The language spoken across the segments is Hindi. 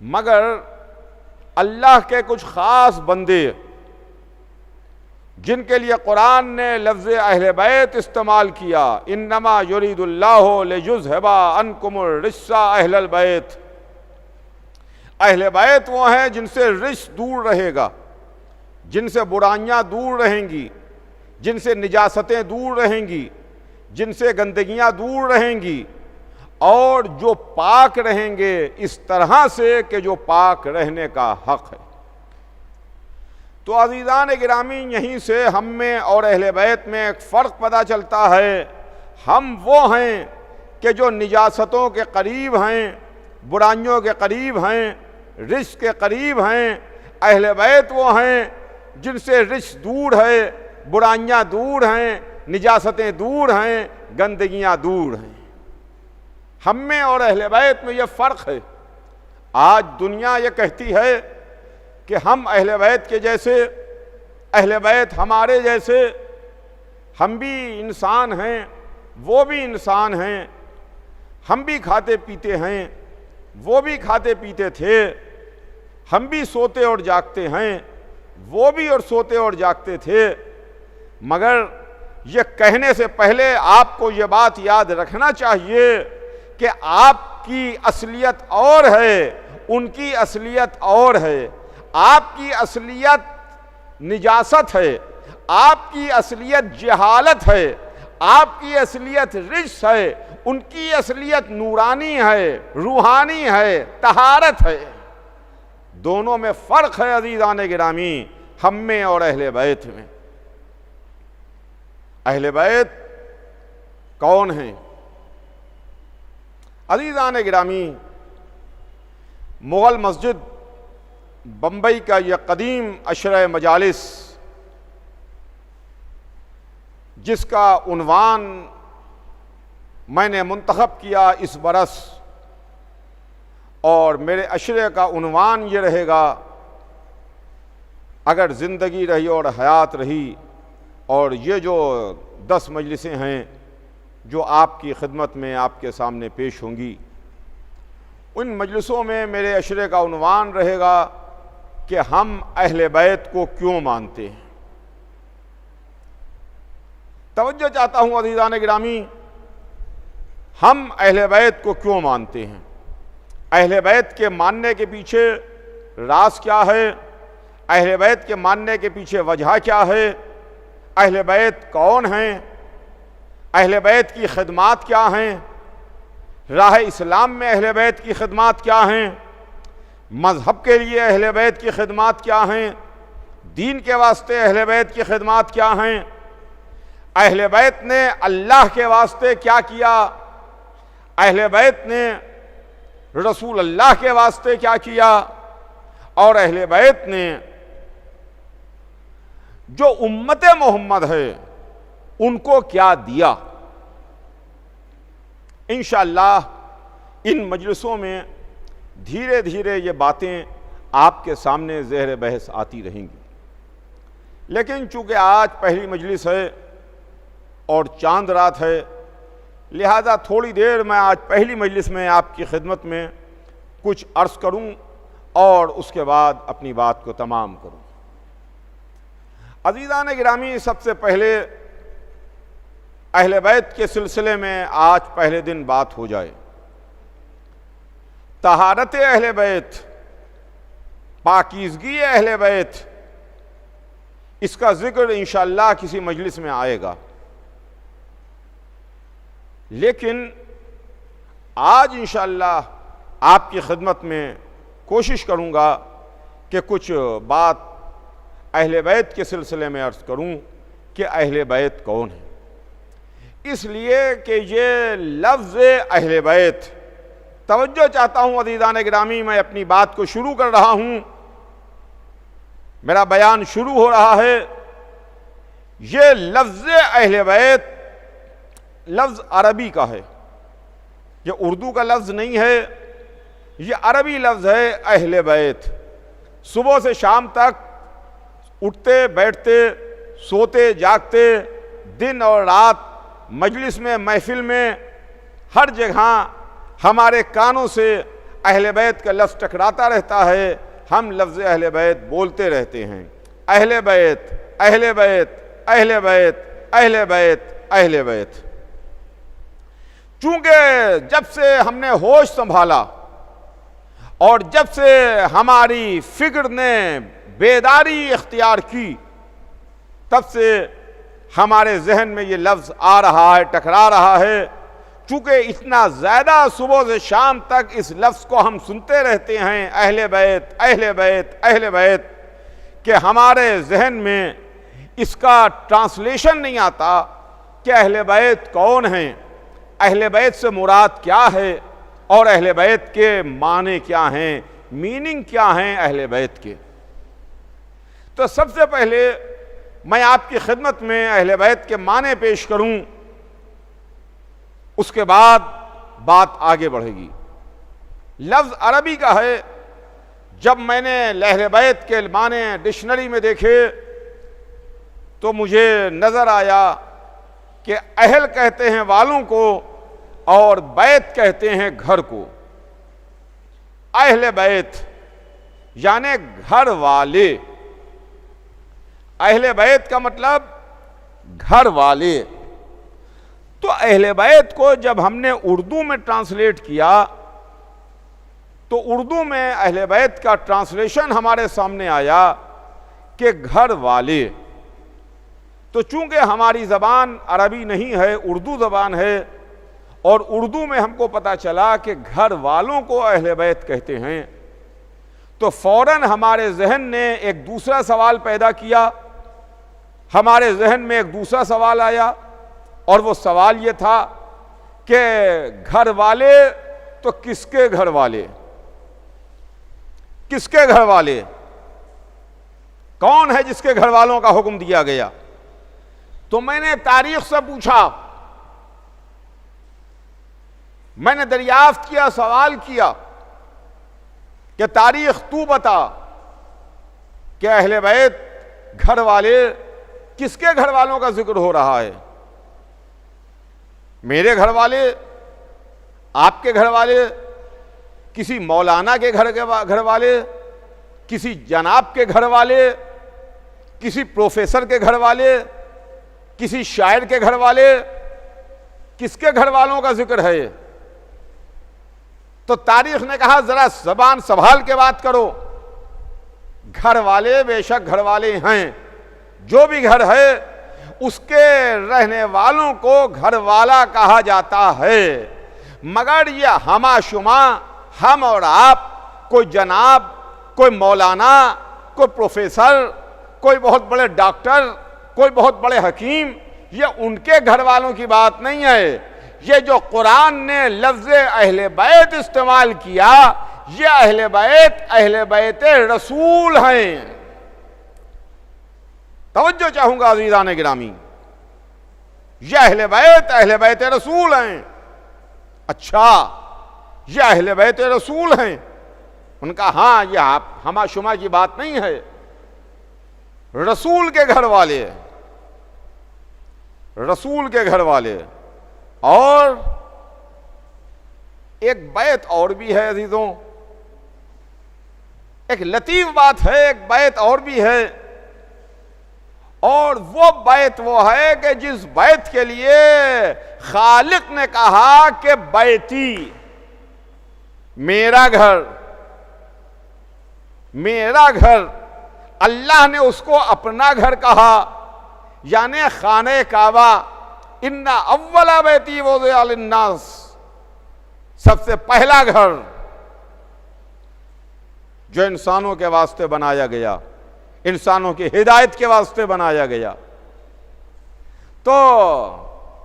मगर अल्लाह के कुछ ख़ास बंदे जिनके लिए कुरान ने लफ्ज़ अहले बैत इस्तेमाल किया, इन्नमा युरीदुल्लाहु लियुज़हिबा अन्कुमुर रिज्सा अहलल बैत। अहले बैत वो हैं जिनसे रिज्स दूर रहेगा, जिनसे बुराइयां दूर रहेंगी, जिनसे निजासतें दूर रहेंगी, जिनसे गंदगियां दूर रहेंगी, और जो पाक रहेंगे इस तरह से कि जो पाक रहने का हक है। तो अज़ीज़ान गिरामी, यहीं से हम में और अहले बैत में एक फ़र्क पता चलता है। हम वो हैं कि जो निजासतों के करीब हैं, बुराइयों के करीब हैं, रिज्स के करीब हैं। अहले बैत वो हैं जिनसे रिज्स दूर है, बुराइयां दूर हैं, निजासतें दूर हैं, गंदगियां दूर हैं। हम में और अहले बैत में ये फ़र्क है। आज दुनिया ये कहती है कि हम अहले बैत के जैसे, अहले बैत हमारे जैसे, हम भी इंसान हैं, वो भी इंसान हैं, हम भी खाते पीते हैं, वो भी खाते पीते थे, हम भी सोते और जागते हैं, वो भी और सोते और जागते थे। मगर ये कहने से पहले आपको ये बात याद रखना चाहिए कि आपकी असलियत और है, उनकी असलियत और है। आपकी असलियत निजासत है, आपकी असलियत जहालत है, आपकी असलियत रिज्स है, उनकी असलियत नूरानी है, रूहानी है, तहारत है। दोनों में फ़र्क है अज़ीज़ान गिरामी, हम में और अहले बैत में। अहले बैत कौन हैं? अज़ीज़ान गिरामी, मुग़ल मस्जिद बम्बई का यह कदीम अशरा मजालिस, जिसका उन्वान मैंने मुंतखब किया इस बरस, और मेरे अशरे का उन्वान ये रहेगा, अगर ज़िंदगी रही और हयात रही, और ये जो 10 मजलिसें हैं जो आपकी खिदमत में आपके सामने पेश होंगी, उन मजलिसों में मेरे अशरे का उन्वान रहेगा कि हम अहले बैत को क्यों मानते हैं। तवज्जो चाहता हूँ अज़ीज़ान गिरामी, हम अहले बैत को क्यों मानते हैं, अहले बैत के मानने के पीछे राज क्या है, अहले बैत के मानने के पीछे वजह क्या है, अहले बैत कौन हैं, अहले बैत की खिदमात क्या हैं, राह इस्लाम में अहले बैत की खिदमात क्या हैं, मज़हब के लिए अहले बैत की खिदमात क्या हैं, दीन के वास्ते अहले बैत की खिदमात क्या हैं, अहले बैत ने अल्लाह के वास्ते क्या किया, अहले बैत ने रसूल अल्लाह के वास्ते क्या किया, और अहले बैत ने जो उम्मत मोहम्मद है उनको क्या दिया। इंशाअल्लाह इन मजलिसों में धीरे धीरे ये बातें आपके सामने ज़ेर बहस आती रहेंगी। लेकिन चूँकि आज पहली मजलिस है और चांद रात है, लिहाजा थोड़ी देर मैं आज पहली मजलिस में आपकी खिदमत में कुछ अर्ज़ करूं और उसके बाद अपनी बात को तमाम करूं। अज़ीज़ान गिरामी, सबसे पहले अहले बैत के सिलसिले में आज पहले दिन बात हो जाए। तहारत अहले बैत, पाकीज़गी अहले बैत, इसका ज़िक्र इंशाअल्लाह किसी मजलिस में आएगा। लेकिन आज इंशाअल्लाह आपकी खिदमत में कोशिश करूँगा कि कुछ बात अहले बैत के सिलसिले में अर्ज़ करूँ कि अहले बैत कौन है। इसलिए कि ये लफ्ज़ अहले बैत, तवज्जो चाहता हूँ अज़ीज़ान गिरामी, मैं अपनी बात को शुरू कर रहा हूँ, मेरा बयान शुरू हो रहा है। ये लफ्ज़ अहले बैत लफ्ज़ अरबी का है, ये उर्दू का लफ्ज़ नहीं है, ये अरबी लफ्ज़ है अहले बैत। सुबह से शाम तक उठते बैठते, सोते जागते, दिन और रात, मजलिस में, महफिल में, हर जगह हमारे कानों से अहले बैत का लफ्ज़ टकराता रहता है, हम लफ्ज़ अहले बैत बोलते रहते हैं। अहले बैत, अहले बैत, अहले बैत, अहले बैत, अहले बैत। चूंकि जब से हमने होश संभाला और जब से हमारी फिक्र ने बेदारी इख्तियार की, तब से हमारे जहन में ये लफ्ज़ आ रहा है, टकरा रहा है। चूंकि इतना ज़्यादा सुबह से शाम तक इस लफ्ज़ को हम सुनते रहते हैं, अहले बैत, अहले बैत, अहले बैत, कि हमारे जहन में इसका ट्रांसलेशन नहीं आता कि अहले बैत कौन हैं, अहले बैत से मुराद क्या है और अहले बैत के माने क्या हैं, मीनिंग क्या हैं अहले बैत के। तो सबसे पहले मैं आपकी खिदमत में अहले बैत के माने पेश करूं, उसके बाद बात आगे बढ़ेगी। लफ्ज़ अरबी का है। जब मैंने अहले बैत के माने डिक्शनरी में देखे तो मुझे नज़र आया कि अहल कहते हैं वालों को और बैत कहते हैं घर को। अहले बैत यानी घर वाले, अहले बैत का मतलब घर वाले। तो अहले बैत को जब हमने उर्दू में ट्रांसलेट किया तो उर्दू में अहले बैत का ट्रांसलेशन हमारे सामने आया कि घर वाले। तो चूंकि हमारी ज़बान अरबी नहीं है, उर्दू ज़बान है, और उर्दू में हमको पता चला कि घर वालों को अहले बैत कहते हैं, तो फ़ौरन हमारे जहन ने एक दूसरा सवाल पैदा किया। हमारे जहन में एक दूसरा सवाल आया और वो सवाल ये था कि घर वाले तो किसके घर वाले, किसके घर वाले, कौन है जिसके घर वालों का हुक्म दिया गया। तो मैंने तारीख से पूछा, मैंने दरियाफ्त किया, सवाल किया कि तारीख तू बता कि अहले बैत घर वाले, किसके घर वालों का जिक्र हो रहा है। मेरे घर वाले, आपके घर वाले, किसी मौलाना के घर वाले, किसी जनाब के घर वाले, किसी प्रोफेसर के घर वाले, किसी शायर के घर वाले, किसके घर वालों का जिक्र है। तो तारीख ने कहा जरा ज़बान संभाल के बात करो। घर वाले बेशक घर वाले हैं, जो भी घर है उसके रहने वालों को घर वाला कहा जाता है, मगर ये हमाशुमा, हम और आप, कोई जनाब, कोई मौलाना, कोई प्रोफेसर, कोई बहुत बड़े डॉक्टर, कोई बहुत बड़े हकीम, ये उनके घर वालों की बात नहीं है। ये जो कुरान ने लफ्ज़ अहले बैत इस्तेमाल किया, ये अहले बैत रसूल हैं। तवज्जो चाहूंगा अज़ीज़ान गिरामी, ये अहले बैत रसूल हैं। अच्छा, ये अहले बैत रसूल हैं। उनका हाँ, ये हमाशुमा की बात नहीं है, रसूल के घर वाले, रसूल के घर वाले। और एक बैत और भी है अजीजों, एक लतीफ बात है, एक बैत और भी है, और वो बैत वो है कि जिस बैत के लिए खालिक ने कहा कि बैती, मेरा घर, मेरा घर, अल्लाह ने उसको अपना घर कहा, यानी खाने काबा। इन्ना अव्वला बैती वुज़िअ लिन्नास, सबसे पहला घर जो इंसानों के वास्ते बनाया गया, इंसानों की हिदायत के वास्ते बनाया गया। तो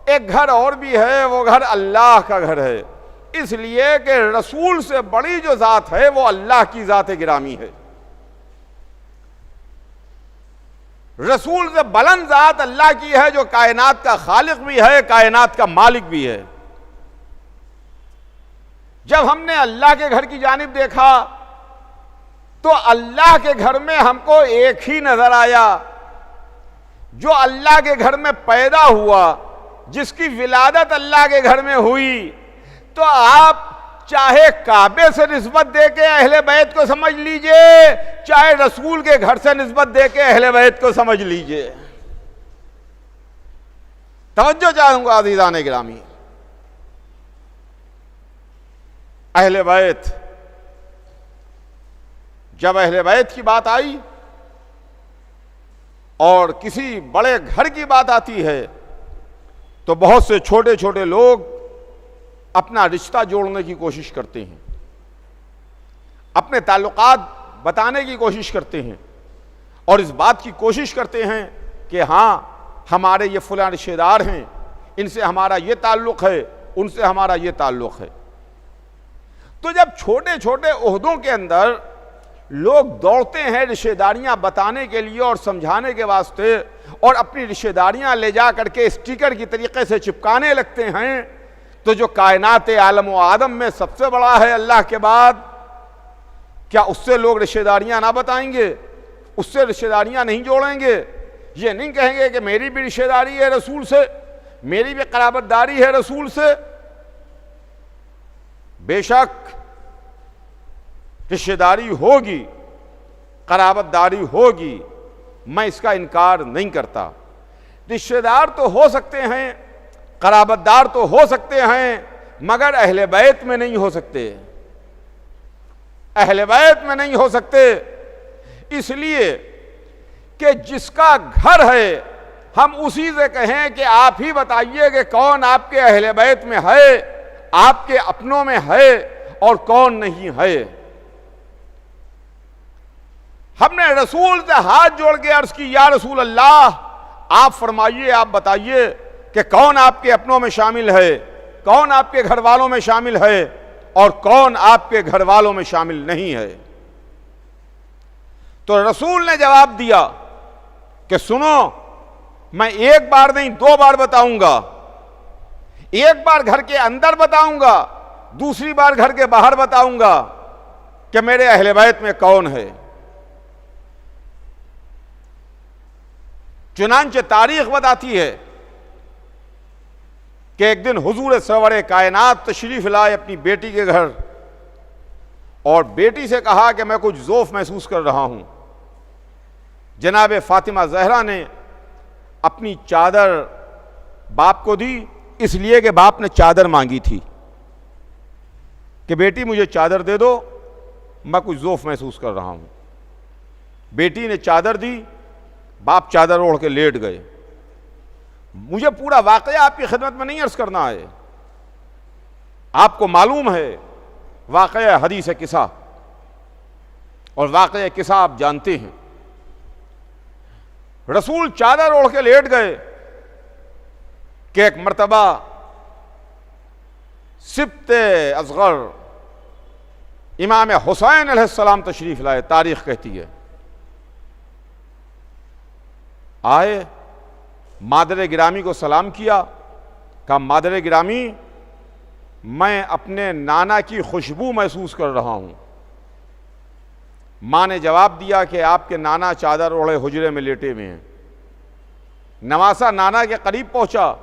एक घर और भी है, वो घर अल्लाह का घर है, इसलिए कि रसूल से बड़ी जो जात है वो अल्लाह की जात गिरामी है। रसूल से बुलंद जात अल्लाह की है, जो कायनात का खालिक भी है, कायनात का मालिक भी है। जब हमने अल्लाह के घर की जानिब देखा तो अल्लाह के घर में हमको एक ही नजर आया, जो अल्लाह के घर में पैदा हुआ, जिसकी विलादत अल्लाह के घर में हुई। तो आप चाहे काबे से निस्बत देके अहले बैत को समझ लीजिए, चाहे रसूल के घर से निस्बत देके अहले बैत को समझ लीजिए। तवज्जो चाहूंगा अज़ीज़ान गिरामी, अहले बैत, जब अहले बैत की बात आई और किसी बड़े घर की बात आती है तो बहुत से छोटे छोटे लोग अपना रिश्ता जोड़ने की कोशिश करते हैं, अपने ताल्लुकात बताने की कोशिश करते हैं और इस बात की कोशिश करते हैं कि हाँ हमारे ये फलां रिश्तेदार हैं, इनसे हमारा ये ताल्लुक़ है, उनसे हमारा ये ताल्लुक़ है। तो जब छोटे छोटे ओहदों के अंदर लोग दौड़ते हैं रिश्तेदारियां बताने के लिए और समझाने के वास्ते और अपनी रिश्तेदारियां ले जा करके स्टिकर की तरीके से चिपकाने लगते हैं, तो जो कायनात आलम व आदम में सबसे बड़ा है अल्लाह के बाद, क्या उससे लोग रिश्तेदारियां ना बताएंगे, उससे रिश्तेदारियां नहीं जोड़ेंगे? ये नहीं कहेंगे कि मेरी भी रिश्तेदारी है रसूल से, मेरी भी कराबतदारी है रसूल से? बेशक रिश्तेदारी होगी, कराबतदारी होगी, मैं इसका इनकार नहीं करता। रिश्तेदार तो हो सकते हैं, कराबतदार तो हो सकते हैं, मगर अहले बैत में नहीं हो सकते, अहले बैत में नहीं हो सकते। इसलिए कि जिसका घर है हम उसी से कहें कि आप ही बताइए कि कौन आपके अहले बैत में है, आपके अपनों में है और कौन नहीं है। हमने रसूल से हाथ जोड़ के अर्ज की, या रसूल अल्लाह, आप फरमाइए, आप बताइए कि कौन आपके अपनों में शामिल है, कौन आपके घर वालों में शामिल है और कौन आपके घर वालों में शामिल नहीं है। तो रसूल ने जवाब दिया कि सुनो, मैं एक बार नहीं 2 बार बताऊंगा, एक बार घर के अंदर बताऊंगा, दूसरी बार घर के बाहर बताऊंगा कि मेरे अहले बैत में कौन है। चुनांचे तारीख बताती है कि एक दिन हुजूर सरवर कायनात तशरीफ लाए अपनी बेटी के घर और बेटी से कहा कि मैं कुछ ज़ौफ़ महसूस कर रहा हूं। जनाब फातिमा ज़हरा ने अपनी चादर बाप को दी, इसलिए कि बाप ने चादर मांगी थी कि बेटी मुझे चादर दे दो, मैं कुछ ज़ौफ़ महसूस कर रहा हूं। बेटी ने चादर दी, बाप चादर ओढ़ के लेट गए। मुझे पूरा वाक़या आपकी खिदमत में नहीं अर्ज करना है, आपको मालूम है वाक़या हदीस किसा, और वाक़या किसा आप जानते हैं। रसूल चादर ओढ़ के लेट गए कि एक मर्तबा सिब्ते असगर इमाम हुसैन अलैहिस्सलाम तशरीफ लाए, तारीख कहती है। आए, मादर गिरामी को सलाम किया, कहा मादर गिरामी, मैं अपने नाना की खुशबू महसूस कर रहा हूं। माँ ने जवाब दिया कि आपके नाना चादर ओढ़े हुजरे में लेटे हुए हैं। नवासा नाना के करीब पहुंचा,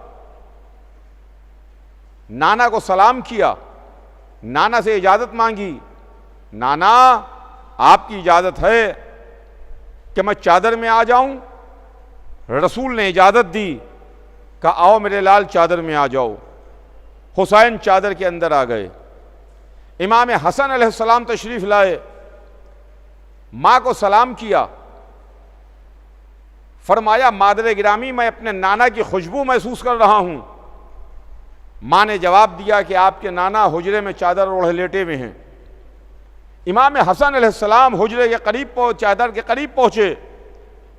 नाना को सलाम किया, नाना से इजाज़त मांगी, नाना आपकी इजाज़त है कि मैं चादर में आ जाऊं? रसूल ने इजाज़त दी, कहा आओ मेरे लाल चादर में आ जाओ। हुसैन चादर के अंदर आ गए। इमाम हसन अलैहिस्सलाम तशरीफ़ लाए, माँ को सलाम किया, फरमाया मादर गिरामी, मैं अपने नाना की खुशबू महसूस कर रहा हूँ। माँ ने जवाब दिया कि आपके नाना हुजरे में चादर ओढ़े लेटे हुए हैं। इमाम हसन अलैहिस्सलाम हुजरे के करीब चादर के करीब पहुँचे,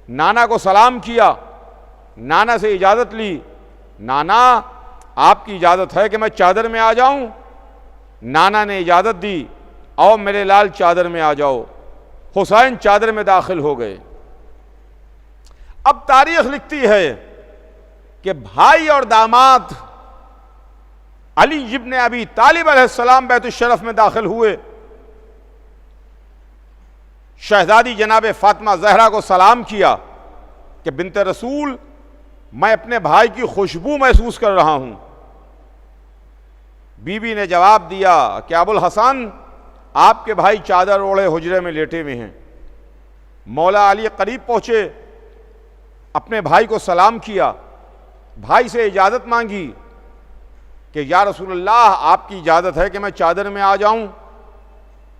नाना को सलाम किया, नाना से इजाज़त ली, नाना आपकी इजाज़त है कि मैं चादर में आ जाऊं? नाना ने इजाज़त दी, आओ मेरे लाल चादर में आ जाओ। हुसैन चादर में दाखिल हो गए। अब तारीख लिखती है कि भाई और दामाद अली इब्न अबी तालिब अलैहिस्सलाम बैतुल शरफ में दाखिल हुए। शहजादी जनाब फातिमा ज़हरा को सलाम किया कि बिन्ते रसूल, मैं अपने भाई की खुशबू महसूस कर रहा हूं। बीबी ने जवाब दिया कि अबुल हसन, आपके भाई चादर ओढ़े हुजरे में लेटे हुए हैं। मौला अली करीब पहुंचे, अपने भाई को सलाम किया, भाई से इजाज़त मांगी कि या रसूलल्लाह, आपकी इजाज़त है कि मैं चादर में आ जाऊं?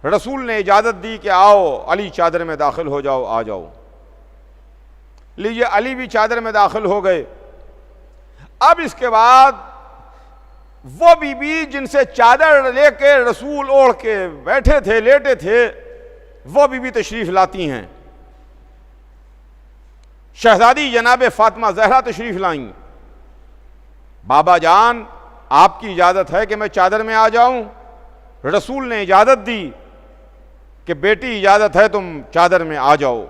रसूल ने इजाज़त दी कि आओ अली, चादर में दाखिल हो जाओ, आ जाओ। लीजिए, अली भी चादर में दाखिल हो गए। अब इसके बाद वो बीबी जिनसे चादर लेके रसूल ओढ़ के बैठे थे, लेटे थे, वो बीबी तशरीफ लाती हैं। शहजादी जनाब फातिमा ज़हरा तशरीफ लाईं। बाबा जान, आपकी इजाज़त है कि मैं चादर में आ जाऊं? रसूल ने इजाज़त दी कि बेटी, इजाज़त है, तुम चादर में आ जाओ।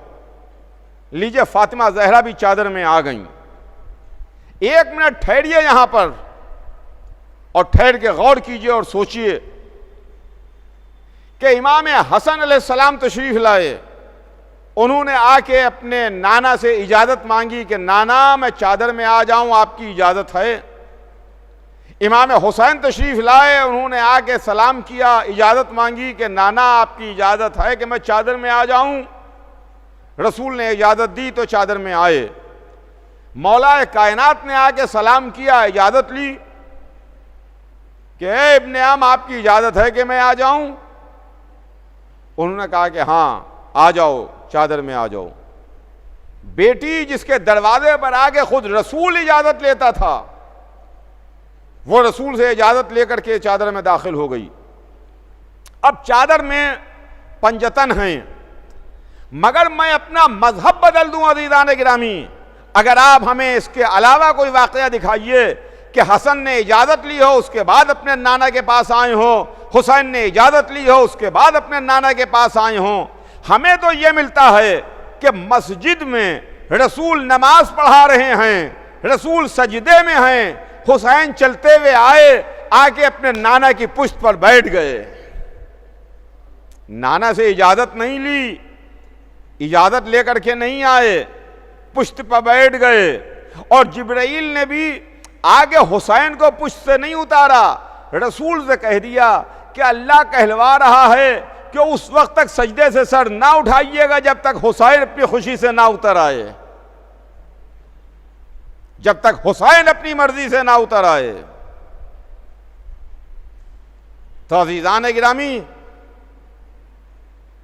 लीजिए, फातिमा ज़हरा भी चादर में आ गईं। एक मिनट ठहरिए यहां पर और ठहर के गौर कीजिए और सोचिए कि इमाम हसन अलैहिस्सलाम तशरीफ लाए। उन्होंने आके अपने नाना से इजाज़त मांगी कि नाना, मैं चादर में आ जाऊं, आपकी इजाज़त है? इमाम हुसैन तशरीफ लाए, उन्होंने आके सलाम किया, इजाज़त मांगी कि नाना, आपकी इजाज़त है कि मैं चादर में आ जाऊं? रसूल ने इजाज़त दी तो चादर में आए। मौला कायनात ने आके सलाम किया, इजाज़त ली कि ए इब्ने आम, आपकी इजाज़त है कि मैं आ जाऊं? उन्होंने कहा कि हाँ, आ जाओ, चादर में आ जाओ। बेटी जिसके दरवाजे पर आके खुद रसूल इजाज़त लेता था, वो रसूल से इजाज़त लेकर के चादर में दाखिल हो गई। अब चादर में पंजतन हैं, मगर मैं अपना मजहब बदल दूं अज़ीज़ान गिरामी। अगर आप हमें इसके अलावा कोई वाक़या दिखाइए कि हसन ने इजाज़त ली हो, उसके बाद अपने नाना के पास आए हो, हुसैन ने इजाज़त ली हो, उसके बाद अपने नाना के पास आए हों। हमें तो ये मिलता है कि मस्जिद में रसूल नमाज पढ़ा रहे हैं, रसूल सजदे में हैं, हुसैन चलते हुए आए, आके अपने नाना की पुश्त पर बैठ गए। नाना से इजाज़त नहीं ली, इजाज़त लेकर के नहीं आए, पुश्त पर बैठ गए। और जिब्राइल ने भी आगे हुसैन को पुश्त से नहीं उतारा, रसूल से कह दिया कि अल्लाह कहलवा रहा है कि उस वक्त तक सजदे से सर ना उठाइएगा जब तक हुसैन अपनी खुशी से ना उतर आए, जब तक हुसैन अपनी मर्जी से ना उतर आए। तो अज़ीज़ान गिरामी,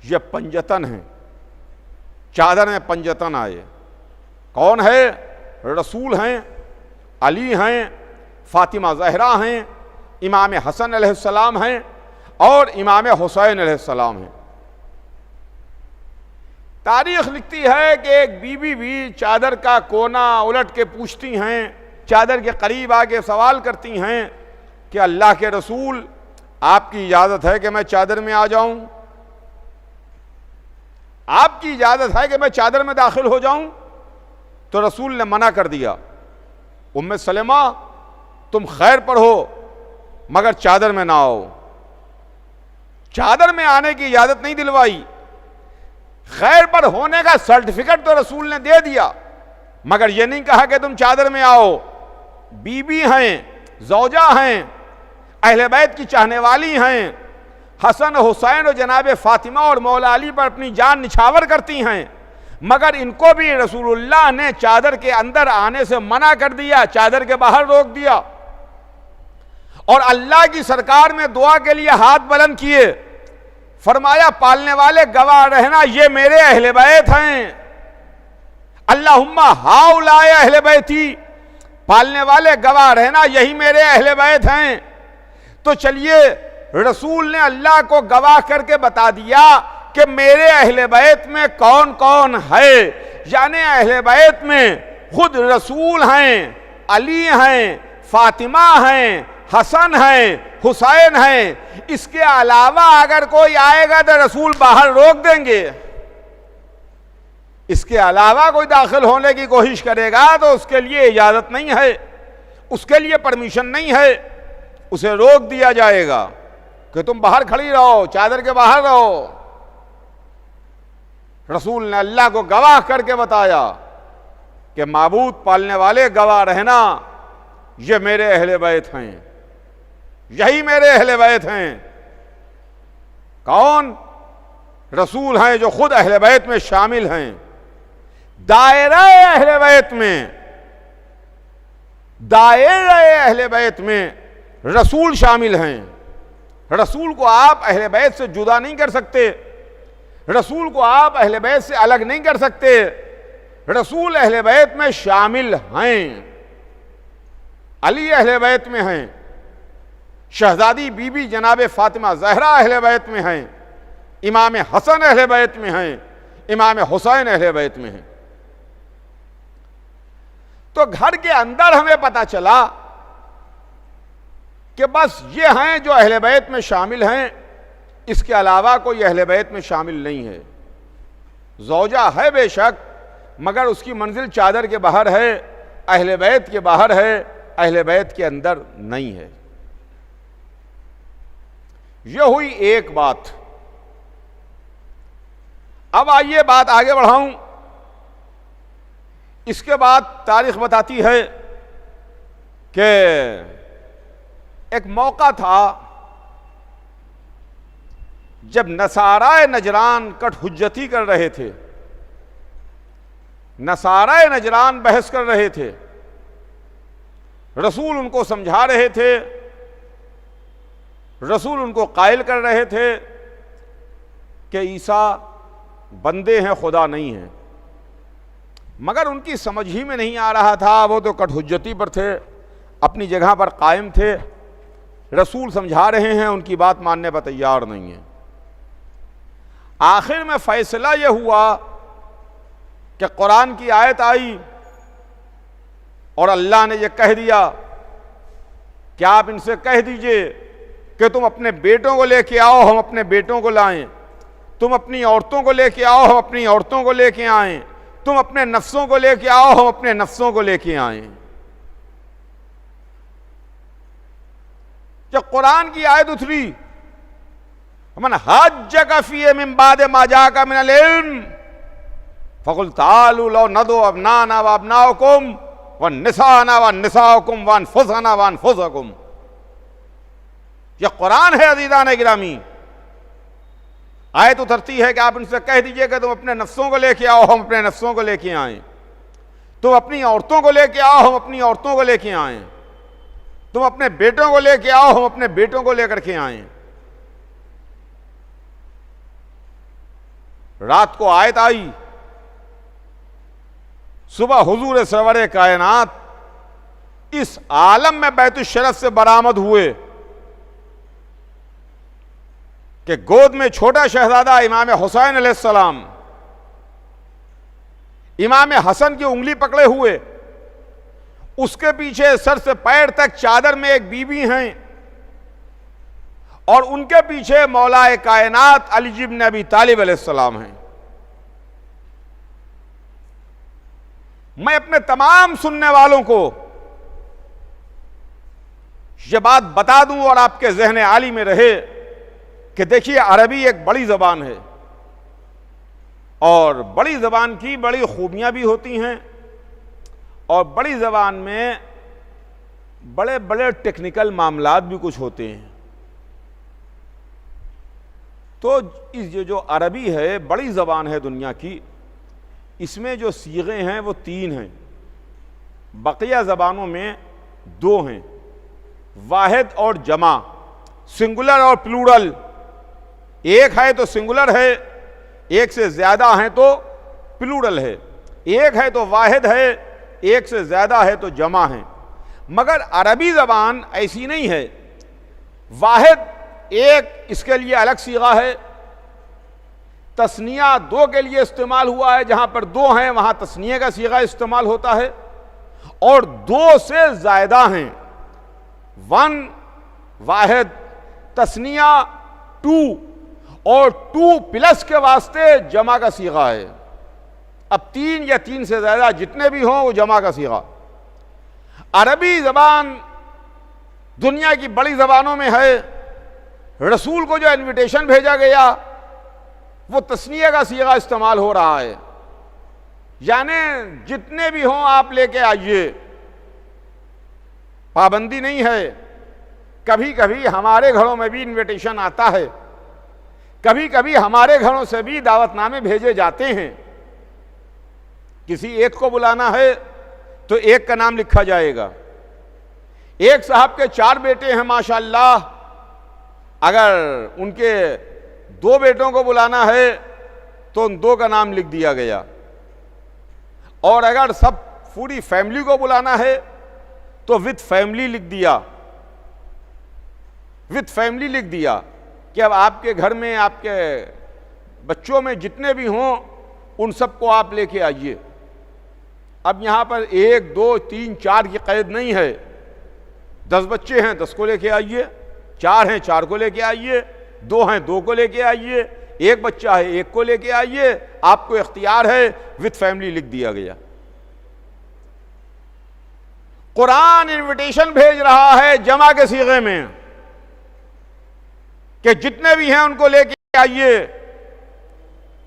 ये पंजतन है, चादर में पंजतन आए। कौन है? रसूल हैं, अली हैं, फातिमा ज़हरा हैं, इमाम हसन अलैहिस्सलाम हैं और इमाम हुसैन अलैहिस्सलाम हैं। तारीख़ लिखती है कि एक बीवी भी चादर का कोना उलट के पूछती हैं, चादर के करीब आके सवाल करती हैं कि अल्लाह के रसूल, आपकी इजाज़त है कि मैं चादर में आ जाऊं? आपकी इजाज़त है कि मैं चादर में दाखिल हो जाऊं? तो रसूल ने मना कर दिया, उम्मे सलेमा, तुम खैर पर हो मगर चादर में ना आओ। चादर में आने की इजाज़त नहीं दिलवाई, खैर पर होने का सर्टिफिकेट तो रसूल ने दे दिया, मगर यह नहीं कहा कि तुम चादर में आओ। बीबी हैं, ज़ौजा हैं, अहले बैत की चाहने वाली हैं, हसन हुसैन और जनाब फातिमा और मौला अली पर अपनी जान निछावर करती हैं, मगर इनको भी रसूलुल्लाह ने चादर के अंदर आने से मना कर दिया, चादर के बाहर रोक दिया। और अल्लाह की सरकार में दुआ के लिए हाथ बुलंद किए, फरमाया पालने वाले गवाह रहना, ये मेरे अहले बैत हैं। अल्लाहुम्मा हाउलाए अहले बैती, पालने वाले गवाह रहना, यही मेरे अहले बैत हैं। तो चलिए, रसूल ने अल्लाह को गवाह करके बता दिया कि मेरे अहले बैत में कौन कौन है। यानी अहले बैत में खुद रसूल हैं, अली हैं, फातिमा हैं, हसन हैं, हुसैन हैं। इसके अलावा अगर कोई आएगा तो रसूल बाहर रोक देंगे। इसके अलावा कोई दाखिल होने की कोशिश करेगा तो उसके लिए इजाज़त नहीं है, उसके लिए परमिशन नहीं है, उसे रोक दिया जाएगा कि तुम बाहर खड़ी रहो, चादर के बाहर रहो। रसूल ने अल्लाह को गवाह करके बताया कि माबूद पालने वाले गवाह रहना, ये मेरे अहले बैत हैं। यही मेरे अहले बैत हैं। कौन? रसूल हैं जो खुद अहले बैत में शामिल हैं। दायरा अहले बैत में, दायरा अहले बैत में रसूल शामिल हैं। रसूल को आप अहले बैत से जुदा नहीं कर सकते, रसूल को आप अहले बैत से अलग नहीं कर सकते। रसूल अहले बैत में शामिल हैं। अली अहले बैत में हैं, शहजादी बीबी जनाब फातिमा ज़हरा अहले बैत में हैं, इमाम हसन अहले बैत में हैं, इमाम हुसैन अहले बैत में हैं। तो घर के अंदर हमें पता चला कि बस ये हैं जो अहले बैत में शामिल हैं, इसके अलावा कोई अहले बैत में शामिल नहीं है। ज़ौजा है बेशक, मगर उसकी मंजिल चादर के बाहर है, अहले बैत के बाहर है, अहले बैत के अंदर नहीं है। यह हुई एक बात। अब आइए बात आगे बढ़ाऊं। इसके बाद तारीख बताती है कि एक मौका था जब नसाराए नजरान कटहुज्जती कर रहे थे, नसाराए नजरान बहस कर रहे थे। रसूल उनको समझा रहे थे, रसूल उनको कायल कर रहे थे कि ईसा बंदे हैं, खुदा नहीं है। मगर उनकी समझ ही में नहीं आ रहा था, वो तो कटहुज्जती पर थे, अपनी जगह पर कायम थे। रसूल समझा रहे हैं, उनकी बात मानने पर तैयार नहीं है। आखिर में फैसला यह हुआ कि कुरान की आयत आई और अल्लाह ने यह कह दिया कि आप इनसे कह दीजिए कि तुम अपने बेटों को लेके आओ, हम अपने बेटों को लाएं। तुम अपनी औरतों को लेके आओ, हम अपनी औरतों को लेके आएं। तुम अपने नफ्सों को लेके आओ, हम अपने नफ्सों को लेके आएं। जब कुरान की आयत उतरी, मन हज्जक फीहि मिन बाद मा जाका मिनल इल्म फकुल तालू लौ नदो अबनाना व अबनाकुम व निसाना व निसाकुम व अनफुसना व अनफुसकुम। यह कुरान है अज़ीज़ान गिरामी। आयत उतरती है कि आप उनसे कह दीजिए कि तुम अपने नफ्सों को लेके आओ, हम अपने नफ्सों को लेके आएं। तुम अपनी औरतों को लेके आओ, हम अपनी औरतों को लेके आएं। तुम अपने बेटों को लेके आओ, हम अपने बेटों को लेकर के आएं। रात को आयत आई, सुबह हुजूर सरवर कायनात इस आलम में बैतुश शरफ से बरामद हुए कि गोद में छोटा शहजादा इमाम हुसैन अलैहिस्सलाम, इमाम हसन की उंगली पकड़े हुए, उसके पीछे सर से पैर तक चादर में एक बीबी हैं और उनके पीछे मौलाए कायनात अली इब्न अबी तालिब अलैहिस्सलाम हैं। मैं अपने तमाम सुनने वालों को यह बात बता दूं और आपके ज़हन आली में रहे कि देखिए, अरबी एक बड़ी ज़बान है और बड़ी ज़बान की बड़ी खूबियां भी होती हैं और बड़ी ज़बान में बड़े बड़े टेक्निकल मामलात भी कुछ होते हैं। तो इस जो अरबी है, बड़ी ज़बान है दुनिया की, इसमें जो सीगे हैं वो 3 हैं, बकिया ज़बानों में 2 हैं, वाहिद और जमा, सिंगुलर और प्लूरल। एक है तो सिंगुलर है, एक से ज़्यादा है तो प्लूरल है, एक है तो वाहिद है, एक से ज़्यादा है तो जमा है। मगर अरबी ज़बान ऐसी नहीं है। वाहिद एक, इसके लिए अलग सीगा है। तस्निया 2 के लिए इस्तेमाल हुआ है, जहां पर 2 हैं वहां तस्निया का सीगा इस्तेमाल होता है। और 2 से ज़्यादा हैं, 1 वाहिद, तस्निया 2 और 2 प्लस के वास्ते जमा का सीगा है। अब 3 या 3 से ज़्यादा जितने भी हों वो जमा का सीगा। अरबी ज़बान दुनिया की बड़ी ज़बानों में है। रसूल को जो इन्विटेशन भेजा गया वो तस्निया का सीगा इस्तेमाल हो रहा है, यानी जितने भी हों आप लेके आइए। पाबंदी नहीं है कभी कभी हमारे घरों में भी इनविटेशन आता है, कभी कभी हमारे घरों से भी दावतनामे भेजे जाते हैं। किसी एक को बुलाना है तो एक का नाम लिखा जाएगा। एक साहब के 4 बेटे हैं माशाअल्लाह, अगर उनके 2 बेटों को बुलाना है तो उन 2 का नाम लिख दिया गया, और अगर सब पूरी फैमिली को बुलाना है तो विद फैमिली लिख दिया, विद फैमिली लिख दिया कि अब आपके घर में आपके बच्चों में जितने भी हों उन सबको आप लेके आइए। अब यहां पर 1, 2, 3, 4 की कैद नहीं है। 10 बच्चे हैं 10 को लेके आइए, 4 हैं 4 को लेके आइए, 2 हैं 2 को लेके आइए, 1 बच्चा है 1 को लेके आइए, आपको इख्तियार है। विद फैमिली लिख दिया गया। कुरान इनविटेशन भेज रहा है जमा के सीगे में कि जितने भी हैं उनको लेके आइए,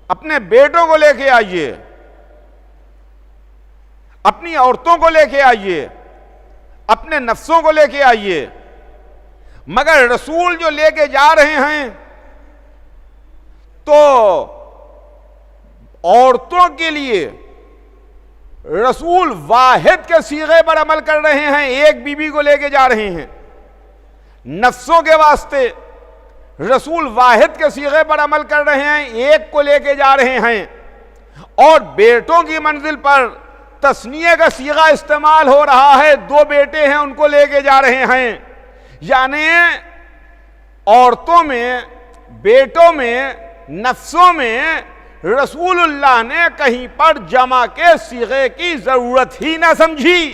अपने बेटों को लेके आइए, अपनी औरतों को लेके आइए, अपने नफ्सों को लेके आइए। मगर रसूल जो लेके जा रहे हैं तो औरतों के लिए रसूल वाहिद के सीगे पर अमल कर रहे हैं, एक बीबी को लेके जा रहे हैं। नफ्सों के वास्ते रसूल वाहिद के सीगे पर अमल कर रहे हैं, एक को लेके जा रहे हैं। और बेटों की मंजिल पर तस्निये का सीगा इस्तेमाल हो रहा है, 2 बेटे हैं उनको लेके जा रहे हैं। यानी औरतों में, बेटों में, नफ्सों में रसूलुल्लाह ने कहीं पर जमा के सीगे की जरूरत ही ना समझी।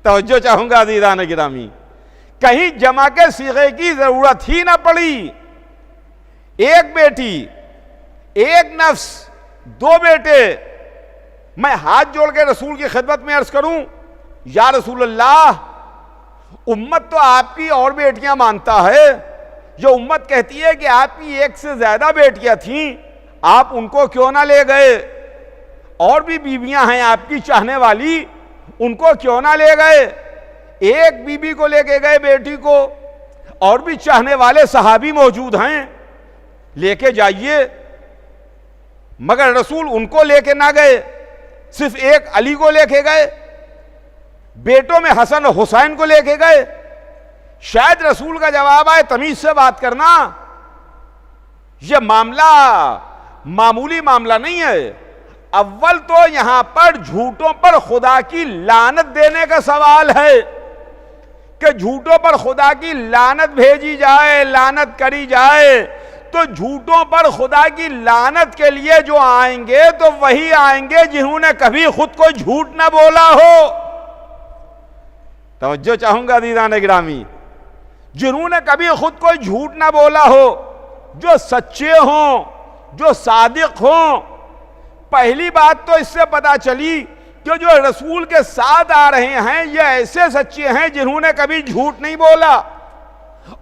तवज्जो चाहूंगा अज़ीज़ान गिरामी, कहीं जमा के सीगे की जरूरत ही ना पड़ी। एक बेटी, एक नफ्स, 2 बेटे। मैं हाथ जोड़ के रसूल की खिदमत में अर्ज करूं, या रसूलल्लाह, उम्मत तो आपकी और बेटियां मानता है। जो उम्मत कहती है कि आपकी 1 से ज्यादा बेटियां थीं, आप उनको क्यों ना ले गए? और भी बीवियां हैं आपकी चाहने वाली, उनको क्यों ना ले गए? एक बीबी को लेके गए, बेटी को, और भी चाहने वाले सहाबी मौजूद हैं, लेके जाइए। मगर रसूल उनको लेके ना गए, सिर्फ एक अली को लेके गए, बेटों में हसन और हुसैन को लेके गए। शायद रसूल का जवाब आए, तमीज से बात करना, यह मामला मामूली मामला नहीं है। अव्वल तो यहां पर झूठों पर खुदा की लानत देने का सवाल है कि झूठों पर खुदा की लानत भेजी जाए, लानत करी जाए। तो झूठों पर खुदा की लानत के लिए जो आएंगे तो वही आएंगे जिन्होंने कभी खुद को झूठ ना बोला हो। तवज्जो चाहूंगा अज़ीज़ान गिरामी, जिन्होंने कभी खुद को झूठ ना बोला हो, जो सच्चे हों, जो सादिक हों। पहली बात तो इससे पता चली कि जो रसूल के साथ आ रहे हैं ये ऐसे सच्चे हैं जिन्होंने कभी झूठ नहीं बोला।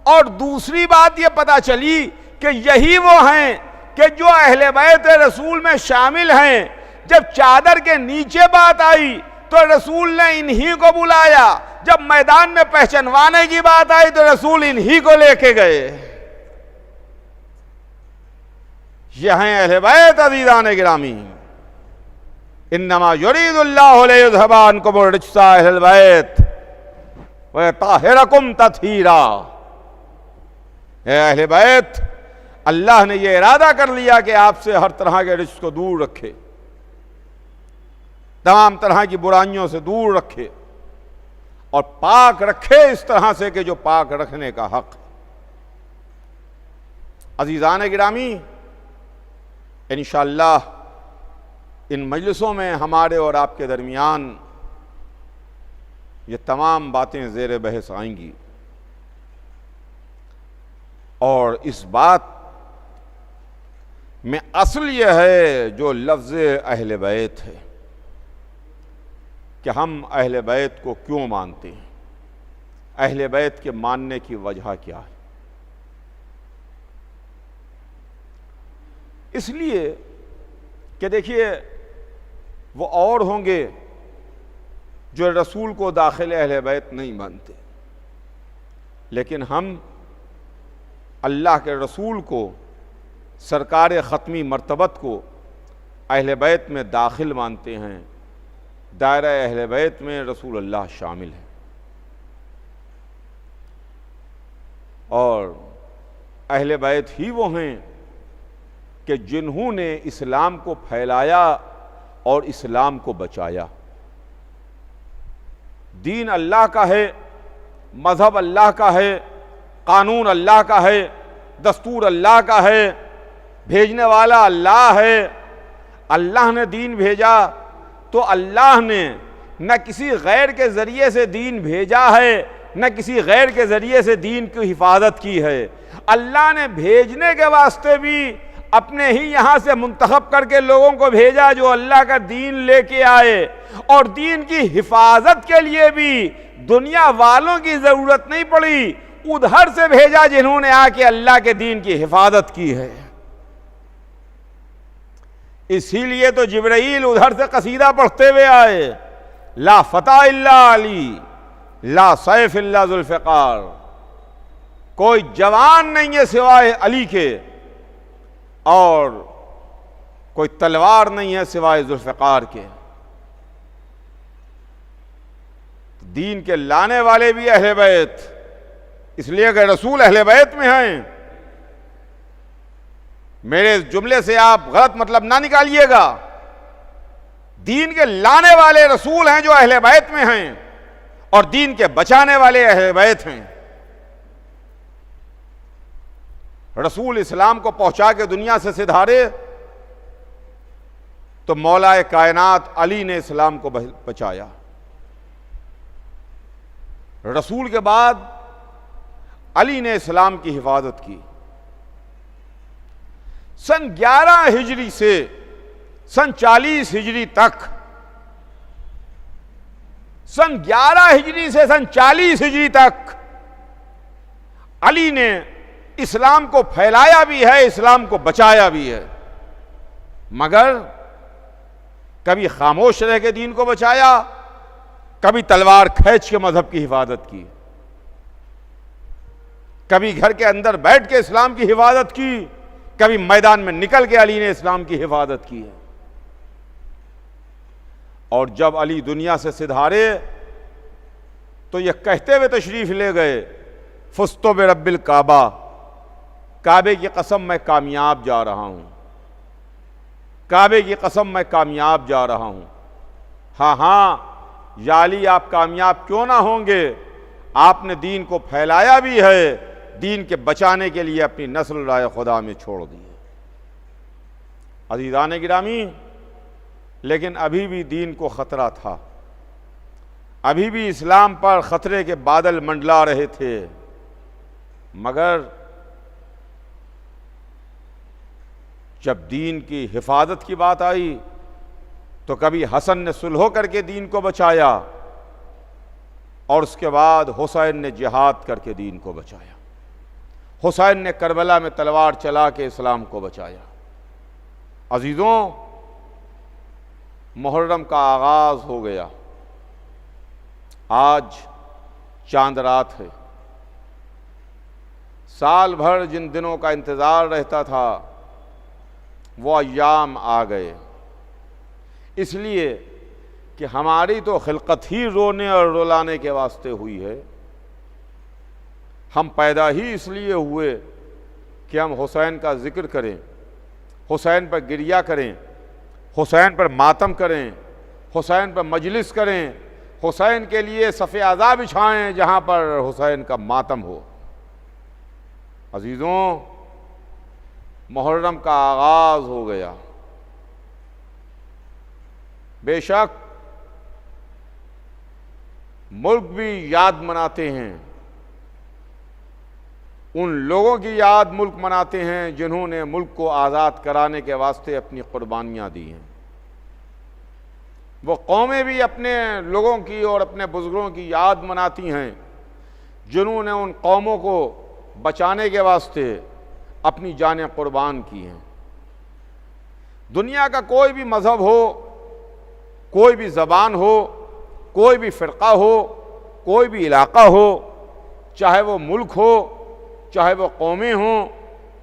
और दूसरी बात ये पता चली कि यही वो हैं कि जो अहले बैत रसूल में शामिल हैं। जब चादर के नीचे बात आई तो रसूल ने इन्हीं को बुलाया, जब मैदान में पहचानवाने की बात आई तो रसूल इन्हीं को लेके गए। यह हैं अहले बैत अज़ीज़ान गिरामी। इन्नमा युरीदुल्लाहु लियुज़हिबा अन्कुमुर रिज्सा अहलल बैत व यताहिरकुम तत्हीरा। अहले बैत, अल्लाह ने यह इरादा कर लिया कि आपसे हर तरह के रिज्स को दूर रखे, तमाम तरह की बुराइयों से दूर रखे और पाक रखे इस तरह से कि जो पाक रखने का हक। अज़ीज़ान गिरामी, इंशाअल्लाह इन मजलिसों में हमारे और आपके दरमियान ये तमाम बातें ज़ेर बहस आएंगी। और इस बात में असल यह है जो लफ्ज़ अहले बैत है कि हम अहले बैत को क्यों मानते हैं, अहले बैत के मानने की वजह क्या है। इसलिए कि देखिए, वो और होंगे जो रसूल को दाखिल अहले बैत नहीं मानते, लेकिन हम अल्लाह के रसूल को, सरकार ख़त्मी मर्तबत को अहले बैत में दाखिल मानते हैं। दायरा अहले बैत में रसूल अल्लाह शामिल है और अहले बैत ही वो हैं कि जिन्होंने इस्लाम को फैलाया और इस्लाम को बचाया। दीन अल्लाह का है, मज़हब अल्लाह का है, कानून अल्लाह का है, दस्तूर अल्लाह का है, भेजने वाला अल्लाह है। अल्लाह ने दीन भेजा तो अल्लाह ने न किसी गैर के ज़रिए से दीन भेजा है, न किसी गैर के ज़रिए से दीन की हिफाजत की है। अल्लाह ने भेजने के वास्ते भी अपने ही यहाँ से मुंतखब करके लोगों को भेजा जो अल्लाह का दीन लेके आए, और दीन की हिफाजत के लिए भी दुनिया वालों की ज़रूरत नहीं पड़ी, उधर से भेजा जिन्होंने आके अल्लाह के दीन की हिफाजत की है। इसीलिए तो जिब्राइल उधर से कसीदा पढ़ते हुए आए, ला फता इल्ला अली, ला सैफ इल्ला जुल्फ़िकार। कोई जवान नहीं है सिवाय अली के और कोई तलवार नहीं है सिवाय जुल्फ़िकार के। दीन के लाने वाले भी अहले बैत, इसलिए कि रसूल अहले बैत में हैं। मेरे इस जुमले से आप गलत मतलब ना निकालिएगा। दीन के लाने वाले रसूल हैं जो अहले बैत में हैं और दीन के बचाने वाले अहले बैत हैं। रसूल इस्लाम को पहुंचा के दुनिया से सिधारे तो मौलाए कायनात अली ने इस्लाम को बचाया। रसूल के बाद अली ने इस्लाम की हिफाजत की। सन 11 हिजरी से सन 40 हिजरी तक, सन 11 हिजरी से सन 40 हिजरी तक अली ने इस्लाम को फैलाया भी है, इस्लाम को बचाया भी है। मगर कभी खामोश रह के दीन को बचाया, कभी तलवार खींच के मजहब की हिफाजत की, कभी घर के अंदर बैठ के इस्लाम की हिफाजत की, कभी मैदान में निकल के अली ने इस्लाम की हिफाजत की है। और जब अली दुनिया से सिधारे तो यह कहते हुए तशरीफ ले गए, फुस्तो बे रब्बिल काबा, काबे की कसम मैं कामयाब जा रहा हूं, काबे की कसम मैं कामयाब जा रहा हूं। हाँ हाँ या अली, आप कामयाब क्यों ना होंगे, आपने दीन को फैलाया भी है, दीन के बचाने के लिए अपनी नस्ल राय खुदा में छोड़ दी है। अज़ीज़ान गिरामी, लेकिन अभी भी दीन को ख़तरा था, अभी भी इस्लाम पर ख़तरे के बादल मंडला रहे थे। मगर जब दीन की हिफाजत की बात आई तो कभी हसन ने सुलह करके दीन को बचाया और उसके बाद हुसैन ने जिहाद करके दीन को बचाया। हुसैन ने करबला में तलवार चला के इस्लाम को बचाया। अजीज़ों, मुहर्रम का आगाज़ हो गया। आज चांद रात है। साल भर जिन दिनों का इंतज़ार रहता था वो अय्याम आ गए, इसलिए कि हमारी तो खिलकत ही रोने और रुलाने के वास्ते हुई है। हम पैदा ही इसलिए हुए कि हम हुसैन का ज़िक्र करें, हुसैन पर गिरिया करें, हुसैन पर मातम करें, हुसैन पर मजलिस करें, हुसैन के लिए सफ़े आज़ा बिछाएं जहाँ पर हुसैन का मातम हो। अजीज़ों, मुहर्रम का आगाज़ हो गया। बेशक मुल्क भी याद मनाते हैं, उन लोगों की याद मुल्क मनाते हैं जिन्होंने मुल्क को आज़ाद कराने के वास्ते अपनी कुर्बानियाँ दी हैं। वो कौमें भी अपने लोगों की और अपने बुज़ुर्गों की याद मनाती हैं जिन्होंने उन कौमों को बचाने के वास्ते अपनी जानें कुर्बान की हैं। दुनिया का कोई भी मज़हब हो, कोई भी ज़बान हो, कोई भी फ़िरक़ा हो, कोई भी इलाक़ा हो, चाहे वो मुल्क हो, चाहे वो कौमें हों,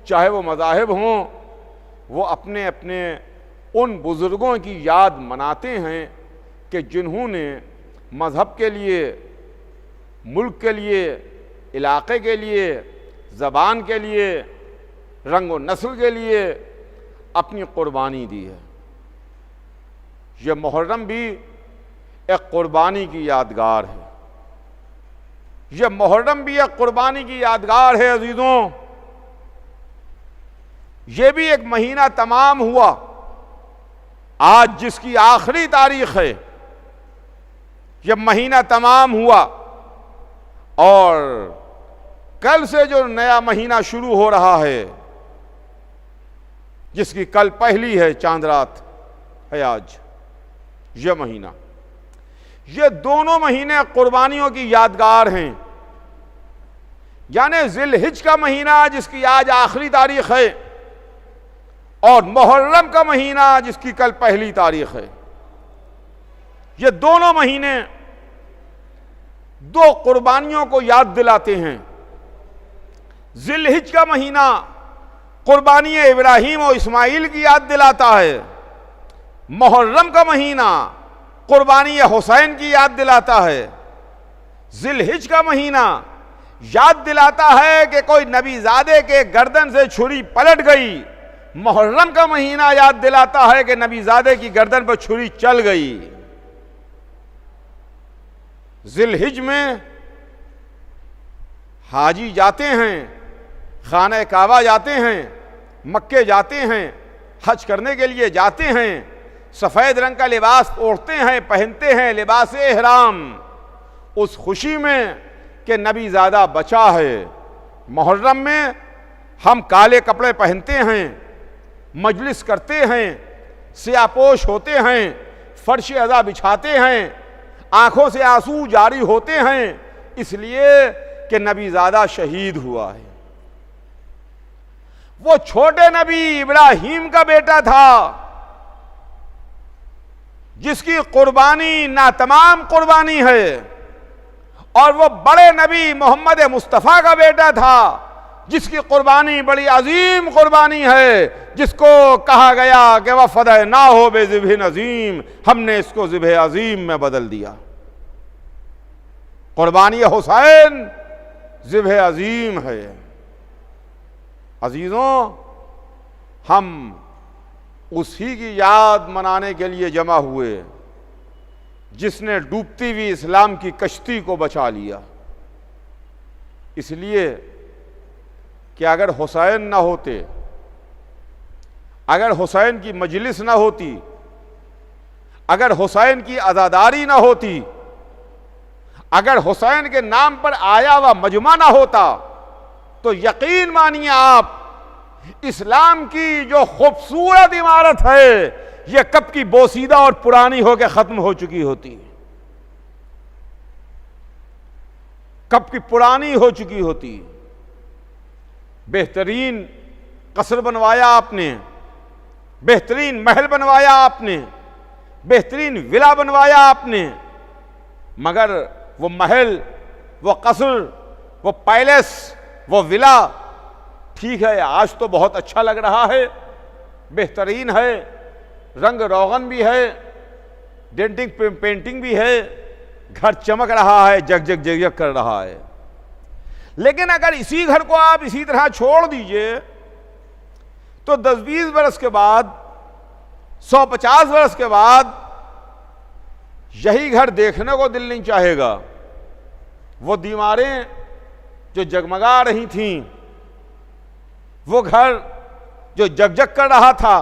चाहे वो मज़ाहिब हों, वो अपने अपने उन बुज़ुर्गों की याद मनाते हैं कि जिन्होंने मज़हब के लिए, मुल्क के लिए, इलाक़े के लिए, ज़बान के लिए, रंग व नस्ल के लिए अपनी क़ुरबानी दी है। ये मुहर्रम भी एक क़ुरबानी की यादगार है। यह मुहर्रम भी एक क़ुरबानी की यादगार है अजीज़ों। ये भी एक महीना तमाम हुआ, आज जिसकी आखिरी तारीख है, यह महीना तमाम हुआ और कल से जो नया महीना शुरू हो रहा है, जिसकी कल पहली है, चांद रात है आज, यह महीना, ये दोनों महीने कुर्बानियों की यादगार हैं। यानी ज़िलहिज का महीना जिसकी आज आखिरी तारीख है और मुहर्रम का महीना जिसकी कल पहली तारीख है, ये दोनों महीने दो कुर्बानियों को याद दिलाते हैं। ज़िलहिज का महीना कुर्बानी इब्राहीम और इस्माइल की याद दिलाता है। मुहर्रम का महीना कुर्बानी हुसैन की याद दिलाता है। ज़िलहिज का महीना याद दिलाता है कि कोई नबीज़ादे के गर्दन से छुरी पलट गई। मुहर्रम का महीना याद दिलाता है कि नबीज़ादे की गर्दन पर छुरी चल गई। ज़िलहिज में हाजी जाते हैं, खाने काबा जाते हैं, मक्के जाते हैं, हज करने के लिए जाते हैं, सफ़ेद रंग का लिबास ओढ़ते हैं, पहनते हैं, लिबास एहराम, उस खुशी में कि नबीज़ादा बचा है। मुहर्रम में हम काले कपड़े पहनते हैं, मजलिस करते हैं, सियापोश होते हैं, फर्श अज़ा बिछाते हैं, आंखों से आंसू जारी होते हैं, इसलिए कि नबीज़ादा शहीद हुआ है। वो छोटे नबी इब्राहीम का बेटा था जिसकी कुर्बानी नातमाम कुर्बानी है, और वो बड़े नबी मोहम्मद मुस्तफ़ा का बेटा था जिसकी कुर्बानी बड़ी अजीम कुर्बानी है, जिसको कहा गया कि वह फदह ना हो बे ज़िब्ह अजीम, हमने इसको ज़िब्ह अजीम में बदल दिया। कुर्बानी हुसैन ज़िब्ह अजीम है। अजीज़ों, हम उसी की याद मनाने के लिए जमा हुए जिसने डूबती हुई इस्लाम की कश्ती को बचा लिया। इसलिए कि अगर हुसैन ना होते, अगर हुसैन की मजलिस ना होती, अगर हुसैन की अज़ादारी ना होती, अगर हुसैन के नाम पर आया हुआ मजमा ना होता, तो यकीन मानिए आप, इस्लाम की जो खूबसूरत इमारत है यह कब की बोसीदा और पुरानी होकर खत्म हो चुकी होती, कब की पुरानी हो चुकी होती। बेहतरीन कसर बनवाया आपने, बेहतरीन महल बनवाया आपने, बेहतरीन विला बनवाया आपने, मगर वो महल, वो कसर, वो पैलेस, वो विला, ठीक है आज तो बहुत अच्छा लग रहा है, बेहतरीन है, रंग रोगन भी है, डेंटिंग पेंटिंग भी है, घर चमक रहा है, जगजग जगजग कर रहा है। लेकिन अगर इसी घर को आप इसी तरह छोड़ दीजिए तो 10-20 वर्ष के बाद, 150 वर्ष के बाद यही घर देखने को दिल नहीं चाहेगा। वो दीवारें जो जगमगा रही थीं, वो घर जो जगजग कर रहा था,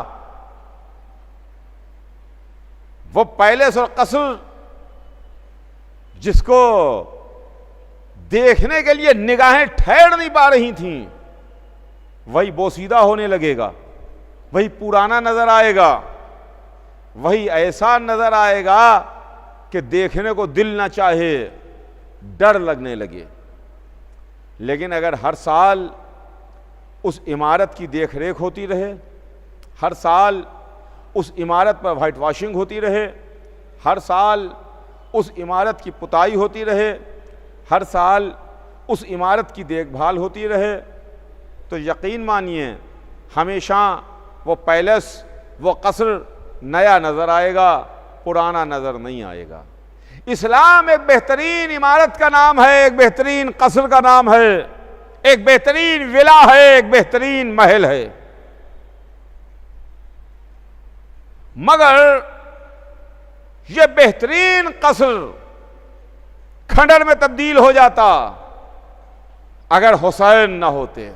वो पैलेस और कसर जिसको देखने के लिए निगाहें ठहर नहीं पा रही थीं, वही बोसीदा होने लगेगा, वही पुराना नजर आएगा, वही ऐसा नजर आएगा कि देखने को दिल ना चाहे, डर लगने लगे। लेकिन अगर हर साल उस इमारत की देख रेख होती रहे, हर साल उस इमारत पर वाइट वॉशिंग होती रहे, हर साल उस इमारत की पुताई होती रहे, हर साल उस इमारत की देखभाल होती रहे, तो यकीन मानिए हमेशा वो पैलेस, वो कसर नया नज़र आएगा, पुराना नज़र नहीं आएगा। इस्लाम एक बेहतरीन इमारत का नाम है, एक बेहतरीन कसर का नाम है, एक बेहतरीन विला है, एक बेहतरीन महल है। मगर यह बेहतरीन कसर खंडर में तब्दील हो जाता अगर हुसैन ना होते।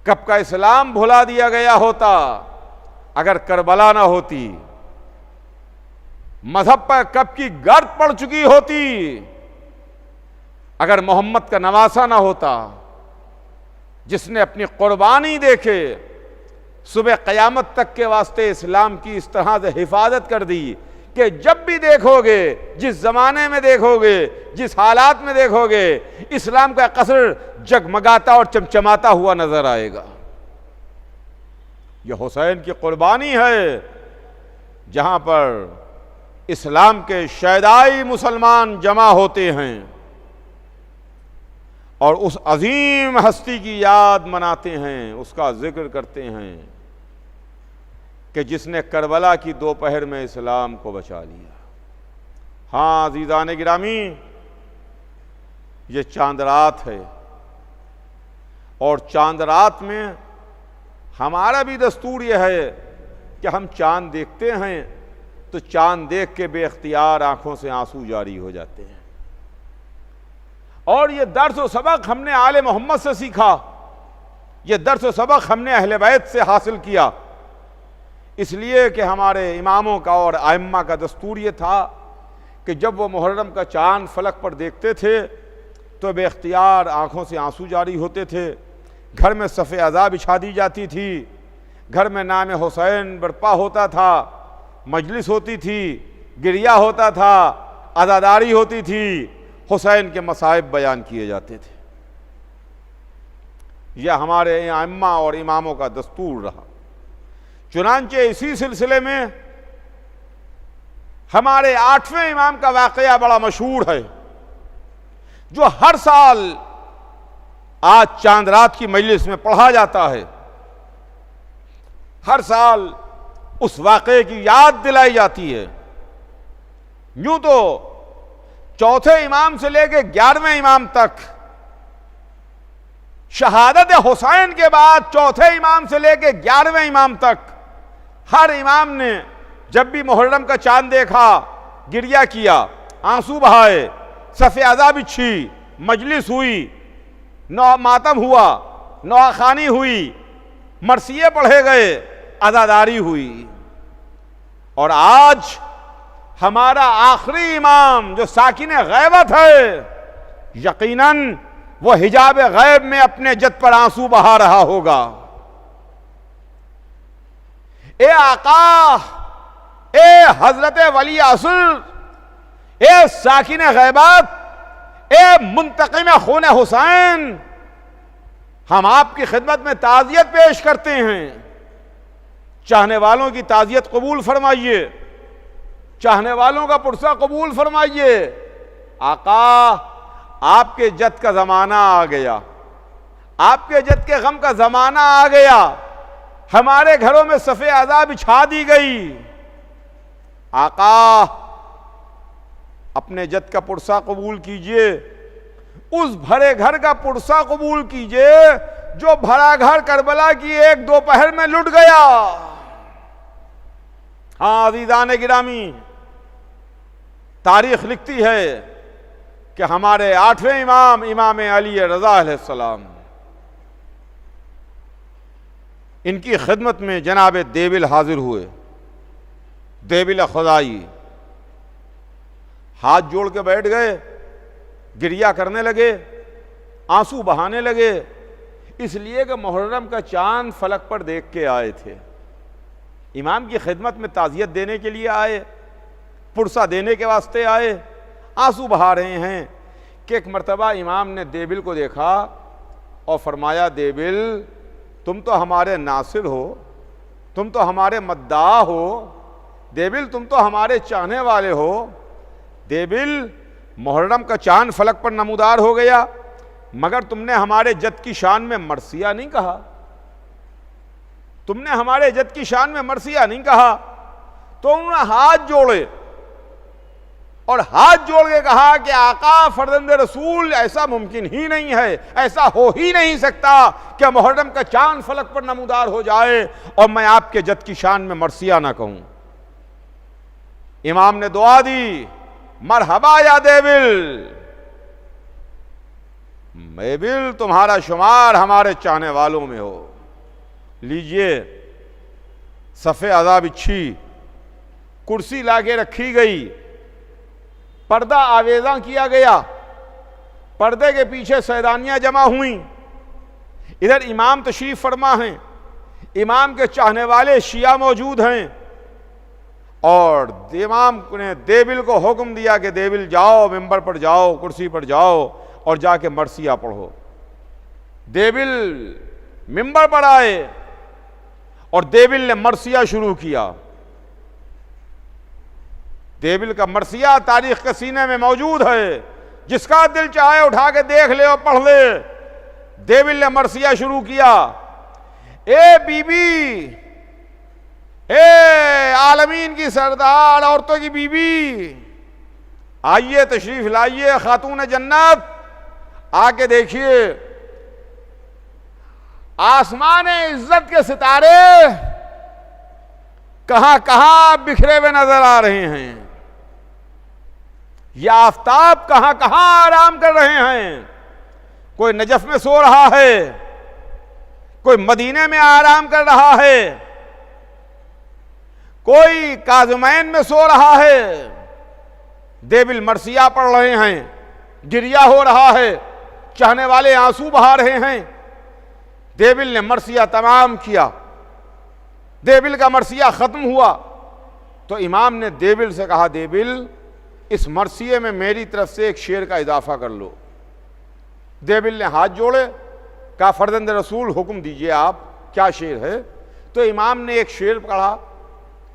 कब का इस्लाम भुला दिया गया होता अगर करबला ना होती। मजहब पर कब की गर्द पड़ चुकी होती अगर मोहम्मद का नवासा ना होता, जिसने अपनी कुर्बानी देके सुबह क़यामत तक के वास्ते इस्लाम की इस तरह से हिफाजत कर दी कि जब भी देखोगे, जिस ज़माने में देखोगे, जिस हालात में देखोगे, इस्लाम का कसर जगमगाता और चमचमाता हुआ नजर आएगा। यह हुसैन की कुर्बानी है, जहां पर इस्लाम के शैदाई मुसलमान जमा होते हैं और उस अजीम हस्ती की याद मनाते हैं, उसका जिक्र करते हैं कि जिसने करबला की दोपहर में इस्लाम को बचा लिया। हाँ अज़ीज़ान गिरामी, ये चांद रात है और चांद रात में हमारा भी दस्तूर यह है कि हम चांद देखते हैं तो चांद देख के बेख्तियार आंखों से आंसू जारी हो जाते हैं। और ये दर्स व सबक हमने आले मोहम्मद से सीखा, ये दर्स व सबक हमने अहले बैत से हासिल किया, इसलिए कि हमारे इमामों का और आइम्मा का दस्तूर ये था कि जब वो मुहर्रम का चांद फलक पर देखते थे तो बेख्तियार आंखों से आंसू जारी होते थे। घर में सफ़े अज़ा बिछा दी जाती थी, घर में नाम हुसैन बरपा होता था, मजलिस होती थी, गिरिया होता था, अज़ादारी होती थी, हुसैन के मसाइब बयान किए जाते थे। यह हमारे आइम्मा और इमामों का दस्तूर रहा। चुनांचे इसी सिलसिले में हमारे 8वें इमाम का वाक़या बड़ा मशहूर है, जो हर साल आज चांद रात की मजलिस में पढ़ा जाता है। हर साल उस वाक़े की याद दिलाई जाती है। यूं तो चौथे इमाम से लेकर 11वें इमाम तक, शहादत हुसैन के बाद चौथे इमाम से लेकर 11वें इमाम तक हर इमाम ने जब भी मुहर्रम का चांद देखा, गिरिया किया, आंसू बहाए, सफ़े अज़ा बिछी, मजलिस हुई, नौ मातम हुआ, नौखानी हुई, मरसिये पढ़े गए, अज़ादारी हुई। और आज हमारा आखिरी इमाम जो साकिन गैबत है, यकीनन वो हिजाब गैब में अपने जद पर आंसू बहा रहा होगा। ए आका, ए हजरत वली असर, ए साकिन गैबत, ए मुंतकिम खून हुसैन, हम आपकी खिदमत में ताज़ियत पेश करते हैं। चाहने वालों की ताज़ियत कबूल फरमाइए, चाहने वालों का पुरसा कबूल फरमाइए। आका, आपके जद का ज़माना आ गया, आपके जद के गम का ज़माना आ गया, हमारे घरों में सफ़े अज़ा बिछा दी गई। आका, अपने जद का पुरसा कबूल कीजिए, उस भरे घर का पुरसा कबूल कीजिए जो भरा घर करबला की एक दोपहर में लुट गया। हाँ अज़ीज़ान गिरामी, तारीख लिखती है कि हमारे 8वें इमाम, इमाम अली रज़ा अलैहिस्सलाम, इनकी खिदमत में जनाब देबिल हाजिर हुए। देबिल खुदाई हाथ जोड़ के बैठ गए, गिरिया करने लगे, आंसू बहाने लगे, इसलिए कि मुहर्रम का चांद फलक पर देख के आए थे। इमाम की खिदमत में ताज़ियत देने के लिए आए, पुरसा देने के वास्ते आए, आंसू बहा रहे हैं कि एक मर्तबा इमाम ने देबिल को देखा और फरमाया, देबिल तुम तो हमारे नासिर हो, तुम तो हमारे मद्दाह हो, देबिल तुम तो हमारे चाहने वाले हो, देबिल मुहर्रम का चांद फलक पर नमूदार हो गया, मगर तुमने हमारे जद की शान में मरसिया नहीं कहा। तुमने हमारे जद की शान में मरसिया नहीं कहा। तो उन्होंने हाथ जोड़े और हाथ जोड़ के कहा कि आका फर्जंद रसूल, ऐसा मुमकिन ही नहीं है, ऐसा हो ही नहीं सकता कि मुहर्रम का चांद फलक पर नमूदार हो जाए और मैं आपके जद की शान में मरसिया ना कहूं। इमाम ने दुआ दी, मरहबा या देबिल, मेबिल तुम्हारा शुमार हमारे चाहने वालों में हो। लीजिए, सफ़े अज़ा बिछी, कुर्सी लाके रखी गई, पर्दा आवेज़ा किया गया, पर्दे के पीछे सैदानियां जमा हुई। इधर इमाम तशरीफ फरमा हैं, इमाम के चाहने वाले शिया मौजूद हैं और इमाम ने देबिल को हुक्म दिया कि देबिल जाओ, मिंबर पर जाओ, कुर्सी पर जाओ और जाके मरसिया पढ़ो। देबिल मिंबर पर आए और देबिल ने मरसिया शुरू किया। देबिल का मरसिया तारीख के सीने में मौजूद है, जिसका दिल चाहे उठा के देख ले और पढ़ ले। देबिल ने मरसिया शुरू किया, ए बीबी, ए आलमीन की सरदार, औरतों की बीबी, आइए तशरीफ लाइए, खातून जन्नत, आके देखिए आसमान इज्जत के सितारे कहां कहां बिखरे हुए नजर आ रहे हैं। ये आफताब कहां कहां आराम कर रहे हैं। कोई नजफ में सो रहा है, कोई मदीने में आराम कर रहा है, कोई काज़मैन में सो रहा है। देबिल मरसिया पढ़ रहे हैं, गिरिया हो रहा है, चाहने वाले आंसू बहा रहे हैं। देबिल ने मरसिया तमाम किया, देबिल का मरसिया खत्म हुआ तो इमाम ने देबिल से कहा, देबिल इस मरसिये में मेरी तरफ से एक शेर का इजाफा कर लो। देबिल ने हाथ जोड़े, कहा फर्जंद रसूल हुक्म दीजिए, आप क्या शेर है। तो इमाम ने एक शेर पढ़ा,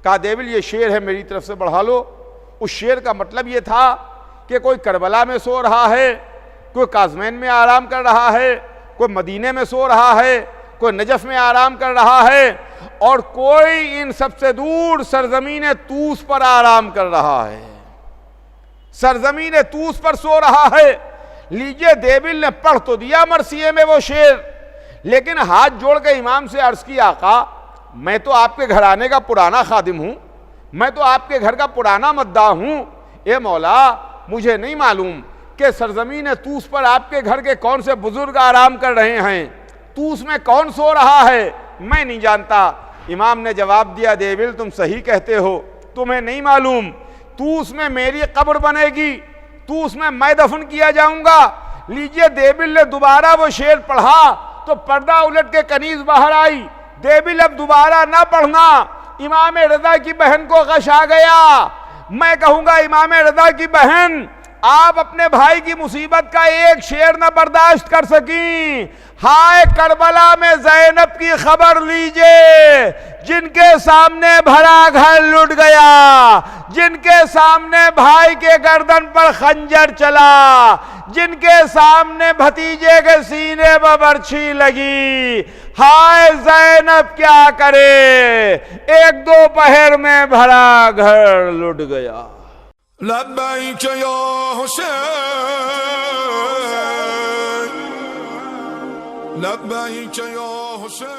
कहा देबिल ये शेर है, मेरी तरफ से बढ़ा लो। उस शेर का मतलब ये था कि कोई करबला में सो रहा है, कोई काज़मैन में आराम कर रहा है, कोई मदीने में सो रहा है, कोई नजफ में आराम कर रहा है और कोई इन सबसे दूर सरजमीन तूस पर आराम कर रहा है, सरजमीन तूस पर सो रहा है। लीजिए, देबिल ने पढ़ तो दिया मरसिये में वो शेर, लेकिन हाथ जोड़ के इमाम से अर्ज की, आका मैं तो आपके घराने का पुराना खादिम हूं, मैं तो आपके घर का पुराना मद्दा हूं। ए मौला, मुझे नहीं मालूम कि सरजमीन तूस पर आपके घर के कौन से बुजुर्ग आराम कर रहे हैं, तूस में कौन सो रहा है, मैं नहीं जानता। इमाम ने जवाब दिया, देबिल तुम सही कहते हो, तुम्हें नहीं मालूम, तूस में मेरी कब्र बनेगी, तूस में मैं दफन किया जाऊंगा। लीजिए, देबिल ने दोबारा वो शेर पढ़ा तो पर्दा उलट के कनीज बाहर आई। देबिल अब दोबारा ना पढ़ना, इमाम रजा की बहन को गश आ गया। मैं कहूंगा, इमाम रजा की बहन, आप अपने भाई की मुसीबत का एक शेर न बर्दाश्त कर सकी। हाय करबला में ज़ैनब की खबर लीजिए, जिनके सामने भरा घर लुट गया, जिनके सामने भाई के गर्दन पर खंजर चला, जिनके सामने भतीजे के सीने पर बर्छी लगी। हाय ज़ैनब क्या करे, एक दो पहर में भरा घर लुट गया। लब्बैक या हुसैन, लब्बैक या हुसैन।